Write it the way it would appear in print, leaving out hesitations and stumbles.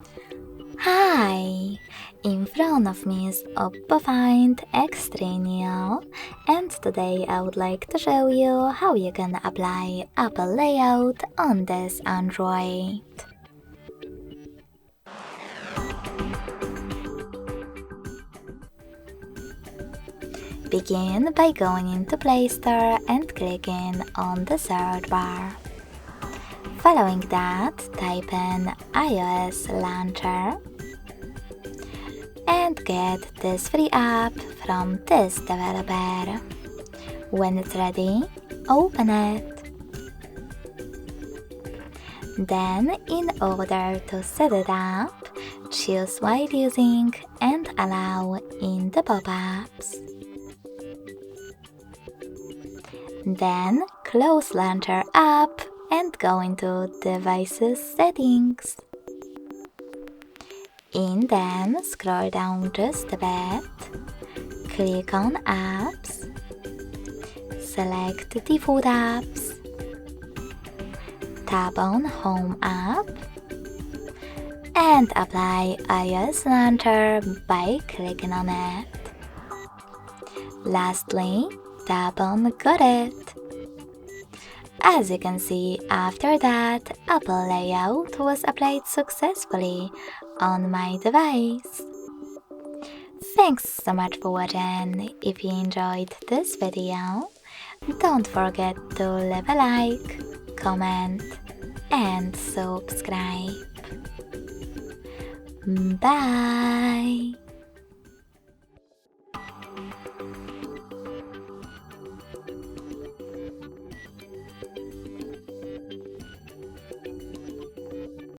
Hi! In front of me is OPPO Find X3 Neo, and today I would like to show you how you can apply Apple layout on this Android. Begin by going into Play Store and clicking on the search bar. Following that, type in iOS Launcher and get this free app from this developer. When it's ready, open it. Then, in order to set it up, choose while using and allow in the pop-ups. Then, close Launcher app and go into Devices Settings. In them, scroll down just a bit, click on Apps, select Default Apps, tap on Home app, and apply iOS Launcher by clicking on it. Lastly, tap on Got It. As you can see, after that, Apple layout was applied successfully on my device. Thanks so much for watching. If you enjoyed this video, don't forget to leave a like, comment, and subscribe. Bye!